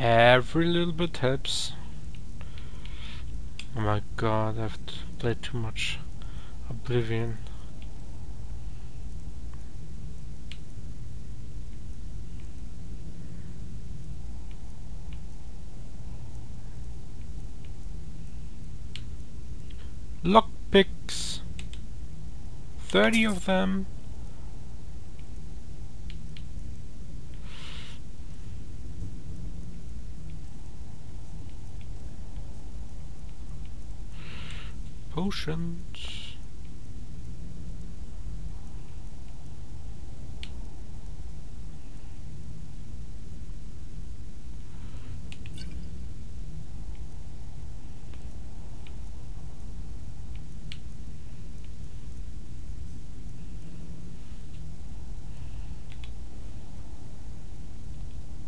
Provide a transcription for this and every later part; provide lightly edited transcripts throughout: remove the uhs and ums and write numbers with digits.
Every little bit helps. Oh my god, I've played too much Oblivion. Lockpicks! 30 of them! Potions.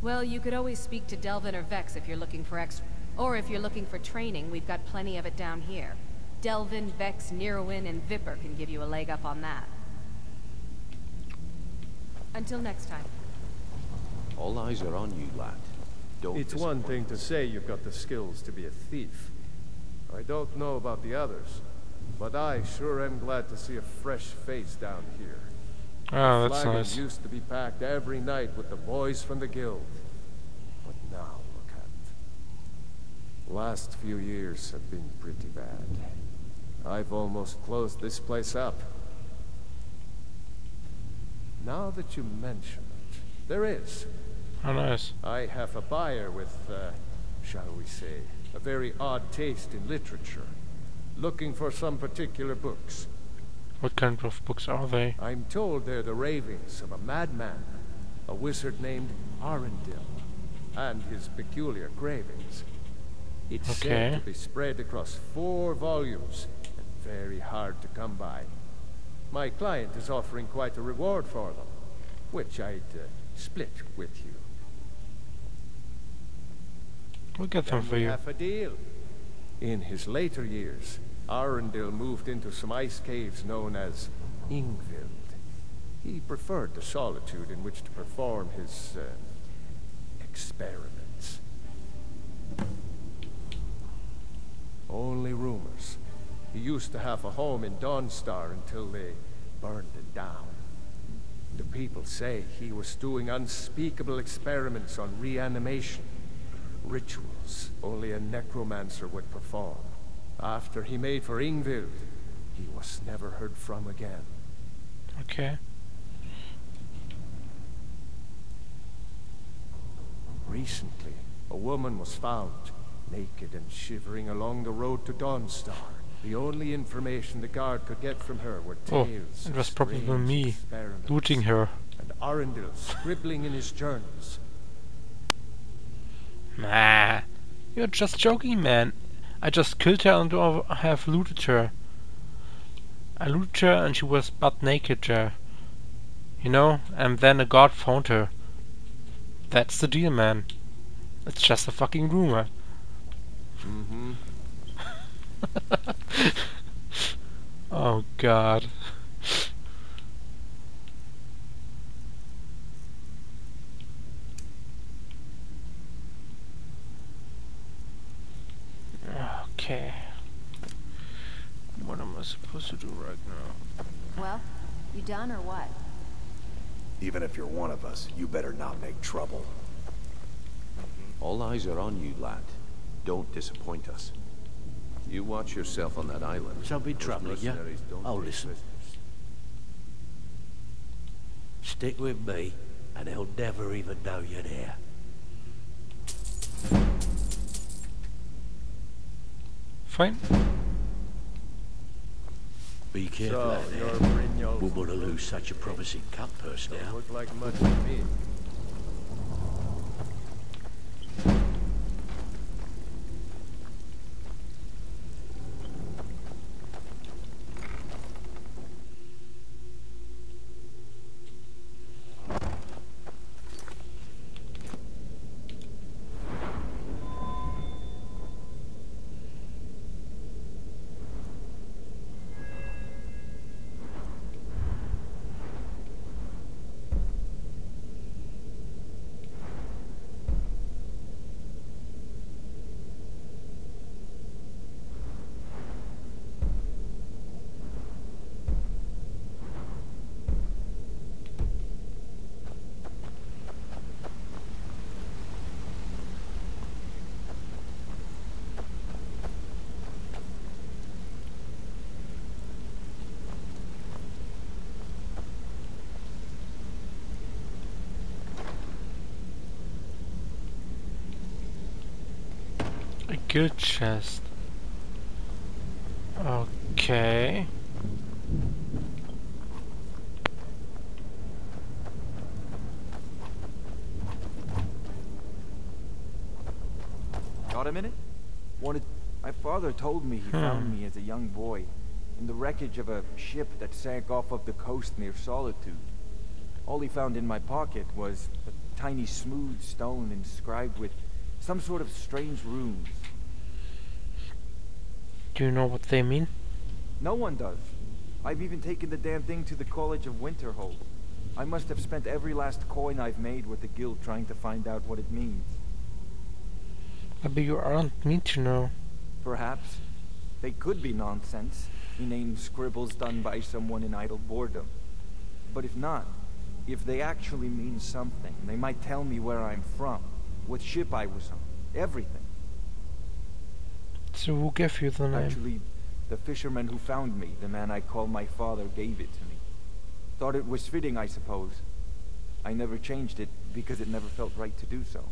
Well, you could always speak to Delvin or Vex if you're looking for or if you're looking for training, we've got plenty of it down here. Delvin, Vex, Neroin, and Viper can give you a leg up on that. Until next time. All eyes are on you, lad. It's one thing to say you've got the skills to be a thief. I don't know about the others, but I sure am glad to see a fresh face down here. Oh, that's Flagon nice. used to be packed every night with the boys from the guild. But now, look at. Last few years have been pretty bad. I've almost closed this place up. Now that you mention it, there is. Oh, nice. I have a buyer with, shall we say, a very odd taste in literature, looking for some particular books. What kind of books are they? I'm told they're the ravings of a madman, a wizard named Arundel, and his peculiar cravings. It's said to be spread across 4 volumes, and very hard to come by. My client is offering quite a reward for them, which I'd split with you. We'll get them for you. Have a deal. In his later years, Arundel moved into some ice caves known as Ingvild. He preferred the solitude in which to perform his experiments. Only rumors. He used to have a home in Dawnstar until they burned it down. The people say he was doing unspeakable experiments on reanimation. Rituals only a necromancer would perform. After he made for Ingvild, he was never heard from again. Okay. Recently, a woman was found, naked and shivering along the road to Dawnstar. The only information the guard could get from her were tales. It was of probably strange me experiments, looting her. and Arundel scribbling in his journals. Nah, you're just joking, man. I just killed her and I have looted her. I looted her and she was butt naked there. You know, and then a guard found her. That's the deal, man. It's just a fucking rumor. Mm-hmm. Oh god. Okay. What am I supposed to do right now? Well, you done or what? Even if you're one of us, you better not make trouble. All eyes are on you, lad. Don't disappoint us. You watch yourself on that island. So be Those troubling you. mercenaries don't Oh, take listen. prisoners. Stick with me, and they'll never even know you're there. Fine. Be careful So, out your there. Brynjolf's Wouldn't want to lose such a promising cut purse don't now. look like much to me. A guild chest. Okay. Got a minute? My father told me he found me as a young boy in the wreckage of a ship that sank off of the coast near Solitude. All he found in my pocket was a tiny smooth stone inscribed with some sort of strange runes. Do you know what they mean? No one does. I've even taken the damn thing to the College of Winterhold. I must have spent every last coin I've made with the guild trying to find out what it means. Maybe you aren't meant to know. Perhaps. They could be nonsense, inane scribbles done by someone in idle boredom. But if not, if they actually mean something, they might tell me where I'm from, what ship I was on, everything. So who gave you the name? Actually, the fisherman who found me, the man I call my father, gave it to me. Thought it was fitting, I suppose. I never changed it because it never felt right to do so.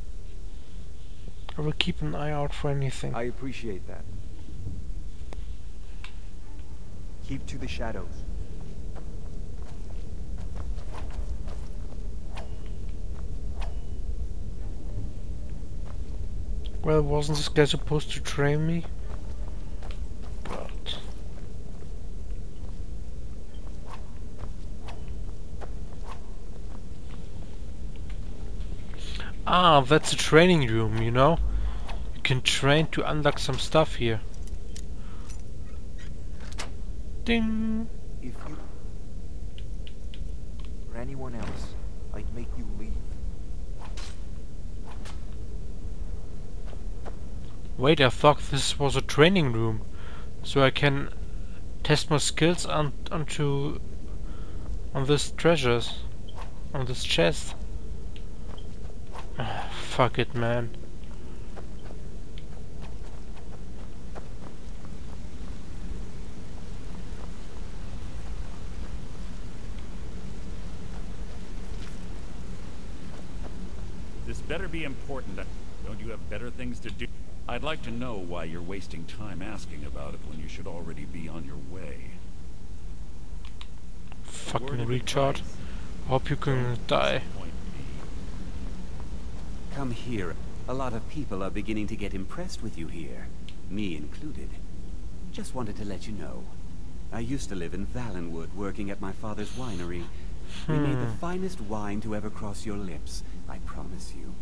I will keep an eye out for anything. I appreciate that. Keep to the shadows. Well, wasn't this guy supposed to train me? But... Ah, that's a training room, you know? You can train to unlock some stuff here. Ding! If you... or anyone else, I'd make you leave. Wait, I thought this was a training room, so I can test my skills on this treasures, on this chest. Ah, fuck it, man. This better be important. Don't you have better things to do? I'd like to know why you're wasting time asking about it when you should already be on your way. Fucking retard. Hope you can die. Come here. A lot of people are beginning to get impressed with you here, me included. Just wanted to let you know. I used to live in Valenwood, working at my father's winery. We made the finest wine to ever cross your lips, I promise you.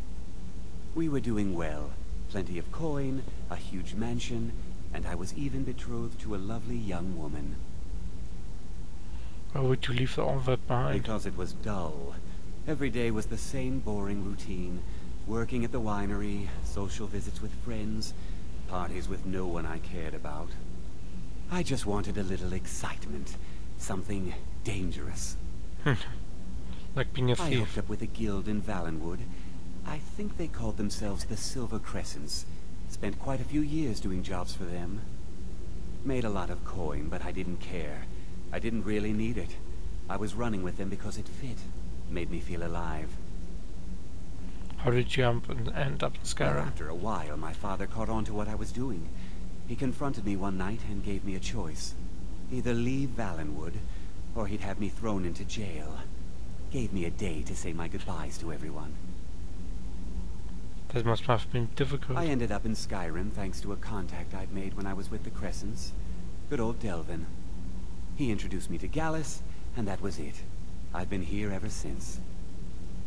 We were doing well. Plenty of coin, a huge mansion, and I was even betrothed to a lovely young woman. Why would you leave all that behind? Because it was dull. Every day was the same boring routine. Working at the winery, social visits with friends, parties with no one I cared about. I just wanted a little excitement. Something dangerous. Like being a I thief. hooked up with a guild in Valenwood. I think they called themselves the Silver Crescents. Spent quite a few years doing jobs for them. Made a lot of coin, but I didn't care. I didn't really need it. I was running with them because it fit. Made me feel alive. How did you end up in Skyrim? After a while, my father caught on to what I was doing. He confronted me one night and gave me a choice. Either leave Valenwood, or he'd have me thrown into jail. Gave me a day to say my goodbyes to everyone. That must have been difficult. I ended up in Skyrim thanks to a contact I'd made when I was with the Crescents. Good old Delvin. He introduced me to Gallus, and that was it. I've been here ever since.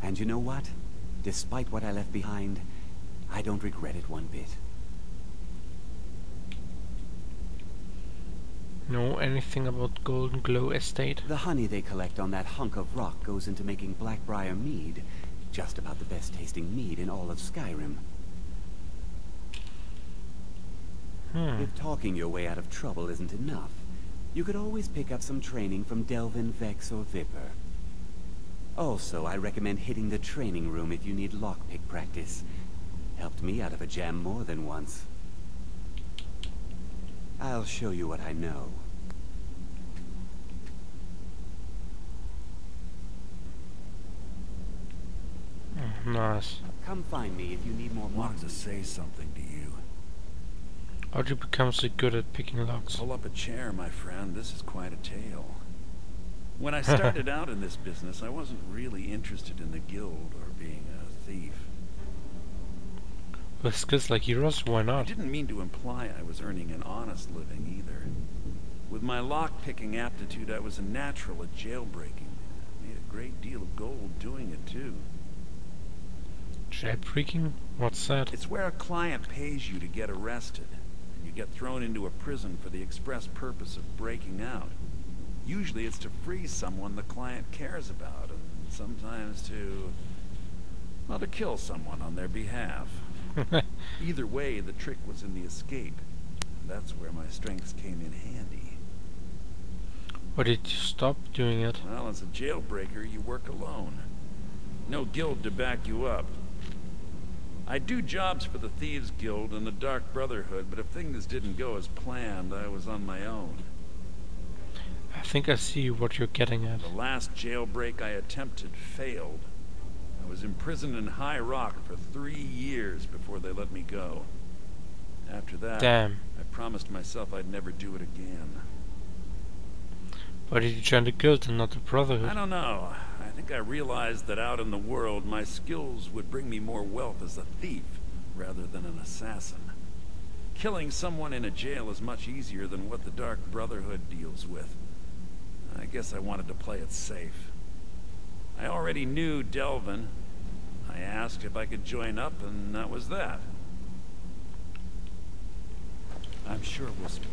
And you know what? Despite what I left behind, I don't regret it one bit. Know anything about Golden Glow Estate? The honey they collect on that hunk of rock goes into making Blackbriar mead. Just about the best tasting mead in all of Skyrim. If talking your way out of trouble isn't enough, you could always pick up some training from Delvin, Vex, or Viper. Also, I recommend hitting the training room if you need lockpick practice. Helped me out of a jam more than once. I'll show you what I know. Nice. Come find me if you need more I wanted marks. to say something to you. How do you become so good at picking locks? Pull up a chair, my friend. This is quite a tale. When I started out in this business, I wasn't really interested in the guild or being a thief. With skills like yours, why I not? didn't mean to imply I was earning an honest living either. With my lock-picking aptitude, I was a natural at jailbreaking. Made a great deal of gold doing it, too. Jailbreaking? What's that? It's where a client pays you to get arrested, and you get thrown into a prison for the express purpose of breaking out. Usually it's to free someone the client cares about, and sometimes to kill someone on their behalf. Either way, the trick was in the escape. That's where my strengths came in handy. Why did you stop doing it? Well, as a jailbreaker, you work alone. No guild to back you up. I do jobs for the Thieves Guild and the Dark Brotherhood, but if things didn't go as planned, I was on my own. I think I see what you're getting at. The last jailbreak I attempted failed. I was imprisoned in High Rock for 3 years before they let me go. After that, Damn. I promised myself I'd never do it again. Why did you join the guild and not the Brotherhood? I don't know. I think I realized that out in the world, my skills would bring me more wealth as a thief rather than an assassin. Killing someone in a jail is much easier than what the Dark Brotherhood deals with. I guess I wanted to play it safe. I already knew Delvin. I asked if I could join up, and that was that. I'm sure we'll speak.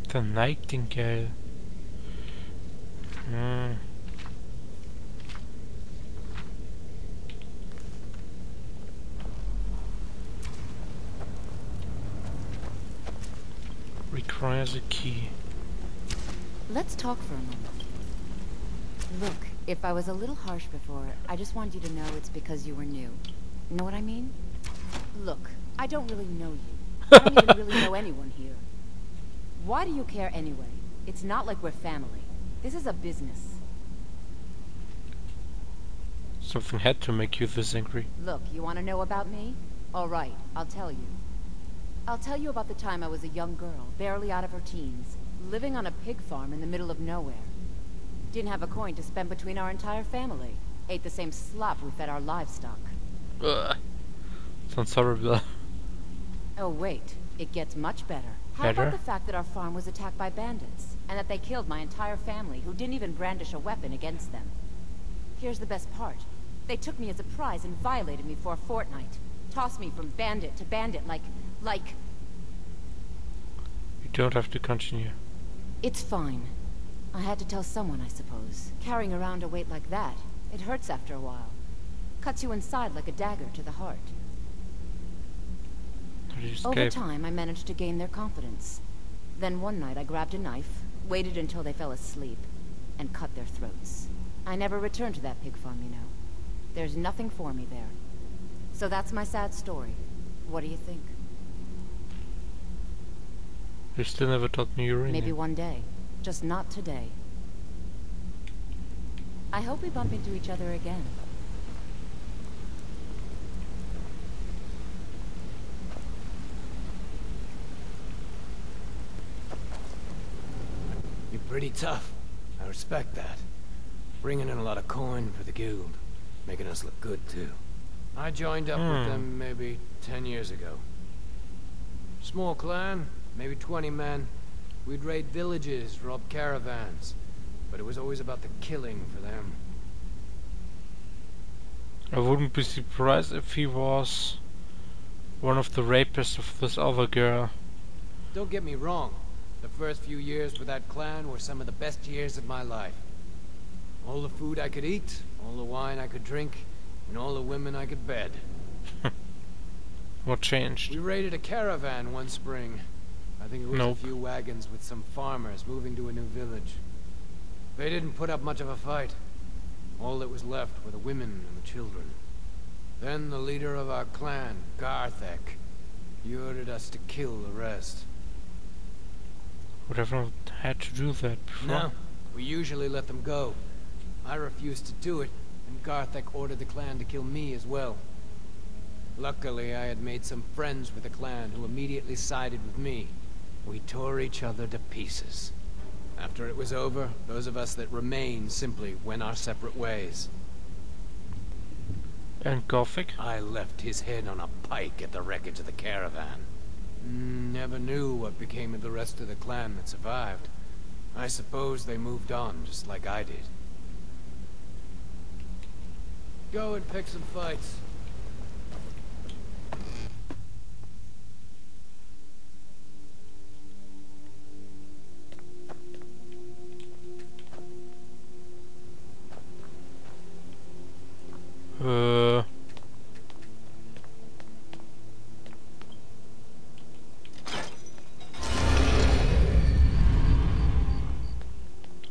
The Nightingale. Requires a key. Let's talk for a moment. Look, if I was a little harsh before, I just want you to know it's because you were new. You know what I mean? Look, I don't really know you. I don't even really know anyone here. Why do you care anyway? It's not like we're family. This is a business. Something had to make you this angry. Look, you want to know about me? All right, I'll tell you. I'll tell you about the time I was a young girl, barely out of her teens, living on a pig farm in the middle of nowhere. Didn't have a coin to spend between our entire family. Ate the same slop we fed our livestock. Ugh. Sounds horrible. Oh wait, it gets much better. How about the fact that our farm was attacked by bandits, and that they killed my entire family, who didn't even brandish a weapon against them? Here's the best part. They took me as a prize and violated me for a fortnight. Tossed me from bandit to bandit like... You don't have to continue. It's fine. I had to tell someone, I suppose. Carrying around a weight like that, it hurts after a while. Cuts you inside like a dagger to the heart. How did you escape? Over time, I managed to gain their confidence. Then one night I grabbed a knife, waited until they fell asleep, and cut their throats. I never returned to that pig farm, you know. There's nothing for me there. So that's my sad story. What do you think? You still never told me your name. Maybe one day. Just not today. I hope we bump into each other again. You're pretty tough. I respect that. Bringing in a lot of coin for the guild. Making us look good, too. I joined up with them maybe 10 years ago. Small clan, maybe 20 men. We'd raid villages, rob caravans. But it was always about the killing for them. I wouldn't be surprised if he was one of the rapists of this other girl. Don't get me wrong. The first few years with that clan were some of the best years of my life. All the food I could eat, all the wine I could drink, and all the women I could bed. What changed? We raided a caravan one spring. I think it was a few wagons with some farmers moving to a new village. They didn't put up much of a fight. All that was left were the women and the children. Then the leader of our clan, Garthek, he ordered us to kill the rest. Would have not had to do that before. No, we usually let them go. I refused to do it, and Garthek ordered the clan to kill me as well. Luckily, I had made some friends with the clan who immediately sided with me. We tore each other to pieces. After it was over, those of us that remained simply went our separate ways. And Gothic? I left his head on a pike at the wreckage of the caravan. Never knew what became of the rest of the clan that survived. I suppose they moved on, just like I did. Go and pick some fights.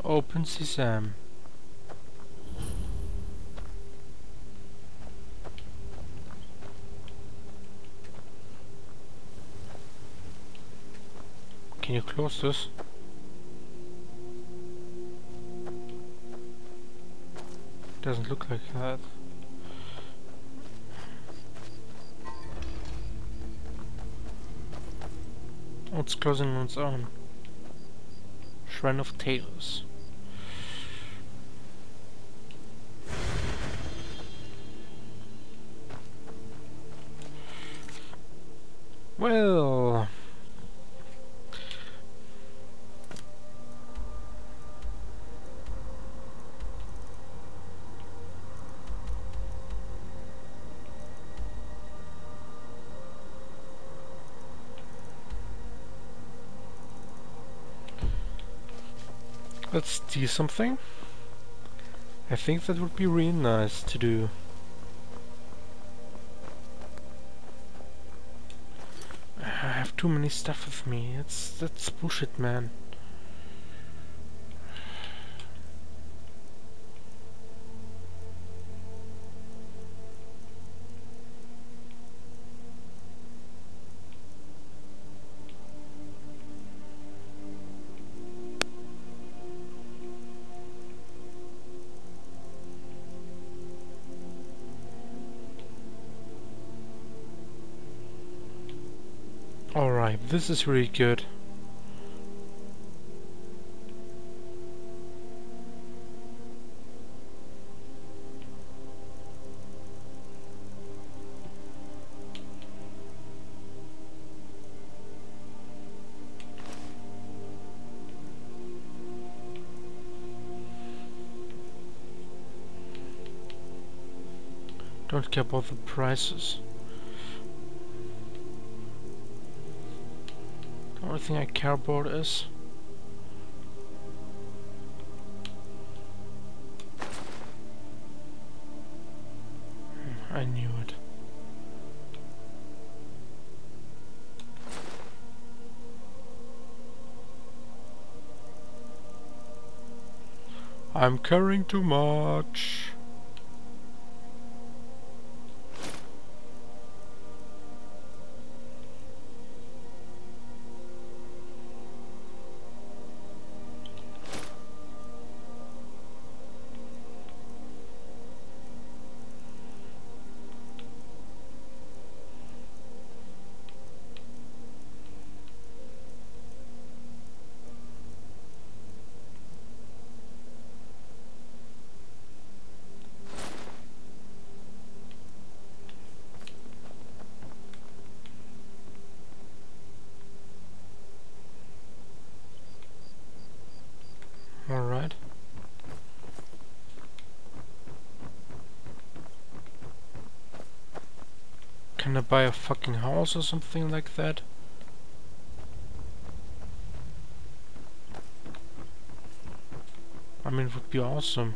Open Sesame. Can you close this? Doesn't look like that. Oh, it's closing on its own. Shrine of Talos. Well, let's do something. I think that would be really nice to do. I have too many stuff with me. That's bullshit, man. Alright, this is really good. Don't care about the prices. The only thing I care about is I knew it. I'm carrying too much. Alright. Can I buy a fucking house or something like that? I mean, it would be awesome.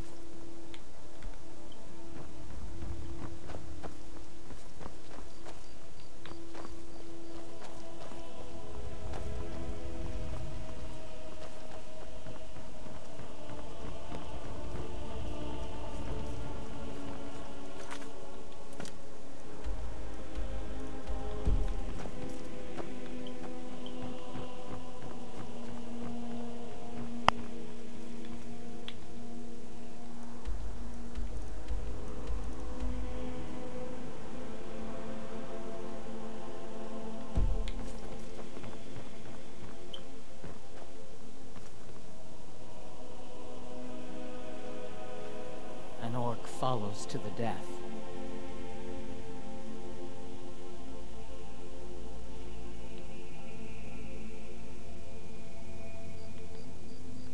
work follows to the death.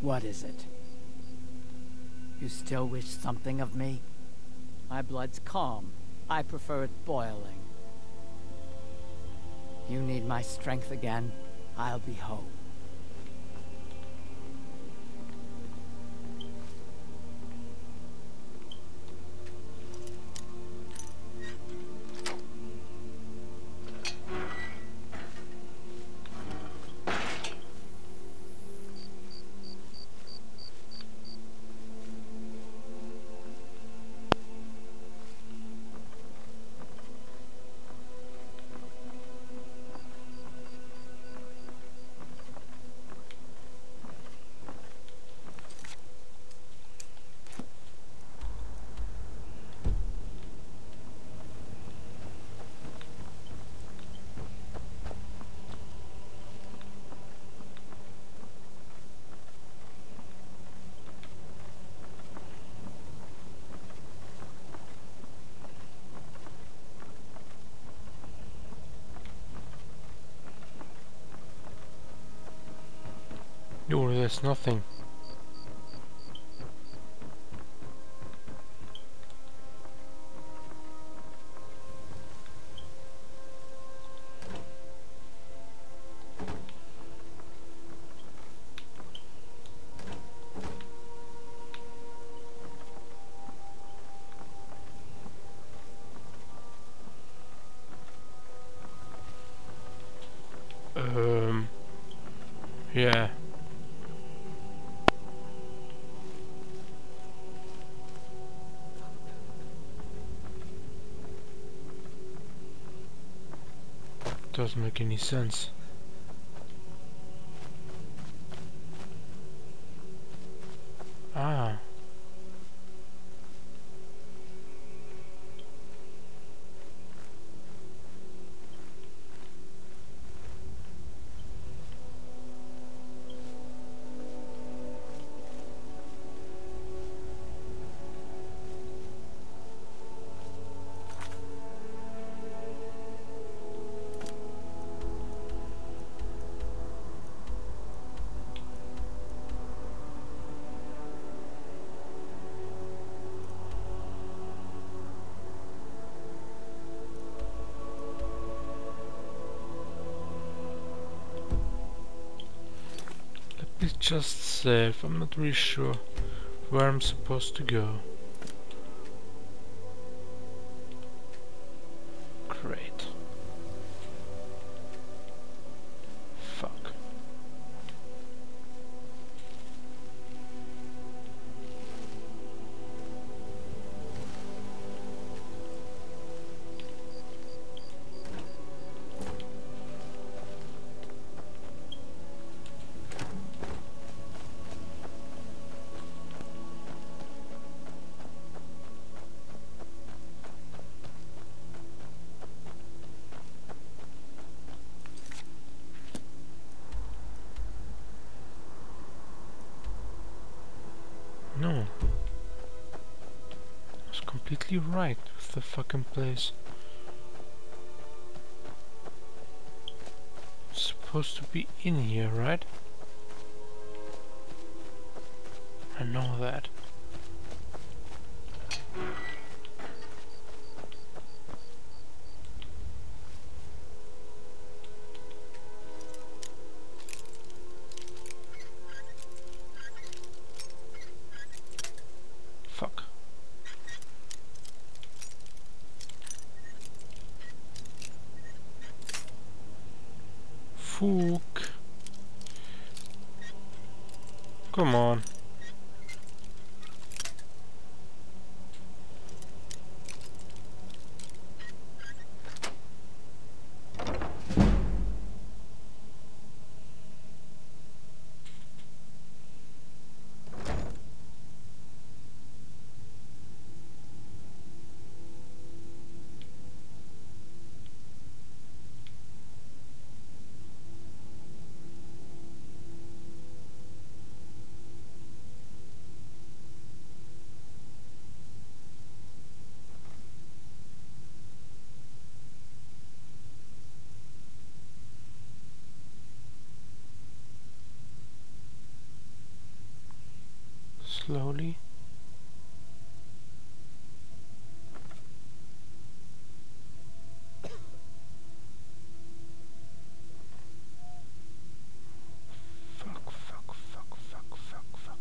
What is it? You still wish something of me? My blood's calm. I prefer it boiling. You need my strength again, I'll be home. No, there's nothing. Yeah. Doesn't make any sense. Ah. It's just safe. I'm not really sure where I'm supposed to go. Great. Fuck. No. I was completely right with the fucking place. It's supposed to be in here, right? I know that. Fuck. Fuck. Come on. Slowly. Fuck, fuck, fuck, fuck, fuck, fuck.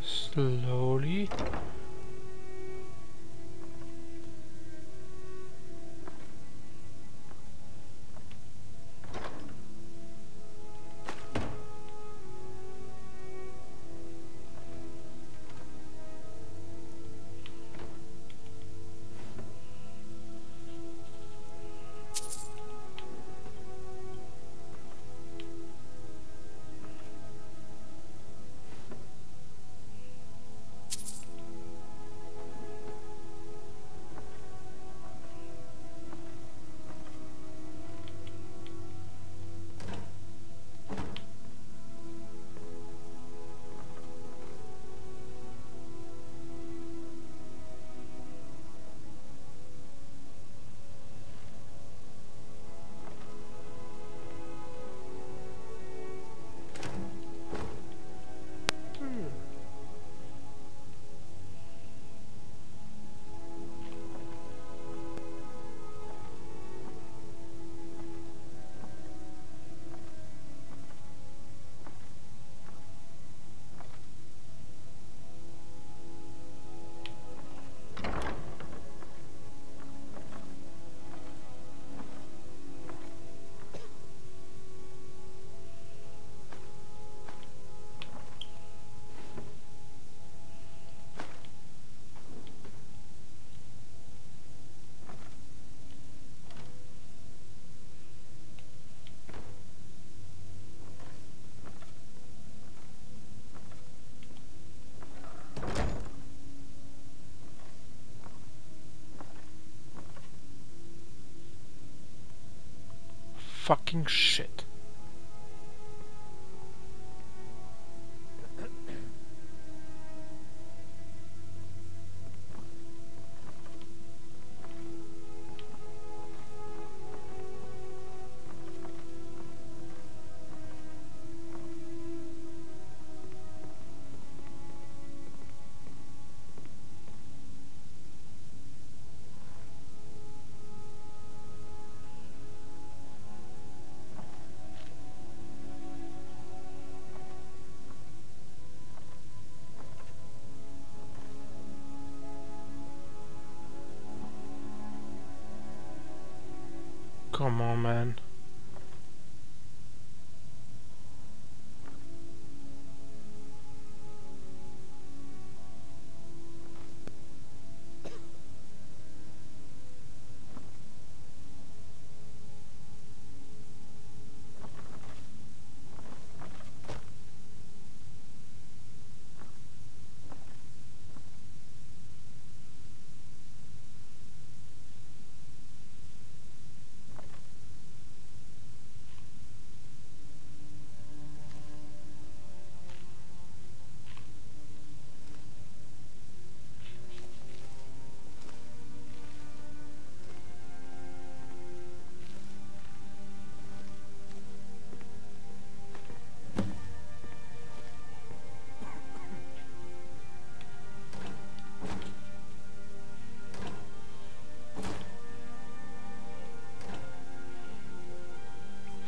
Slowly. Fucking shit. Come on, man.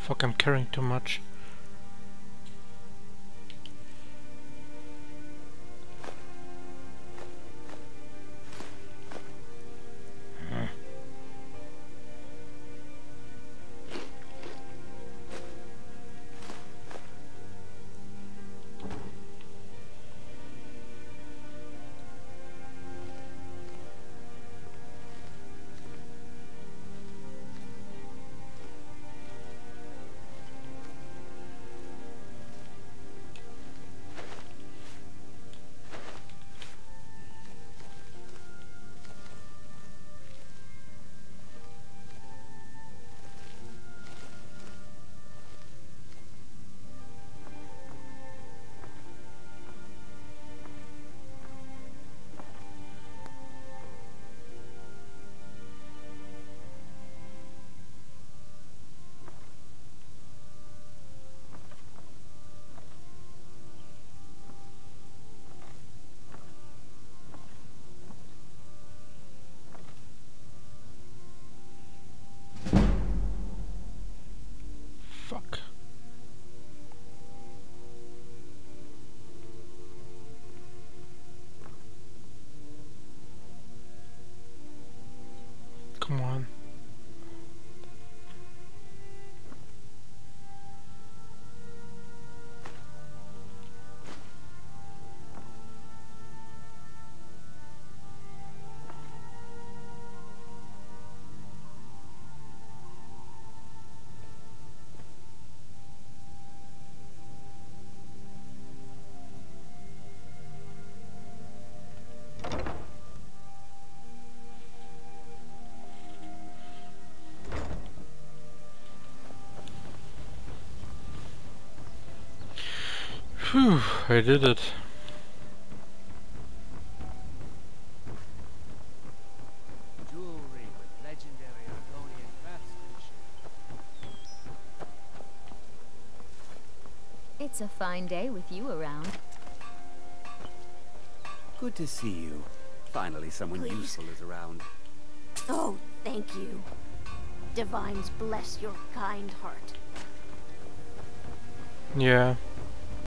Fuck, I'm carrying too much. Come on. Phew, I did it. Jewelry with legendary Argonian craftsmanship. It's a fine day with you around. Good to see you. Finally, someone Please. useful is around. Oh, thank you. Divines bless your kind heart. Yeah.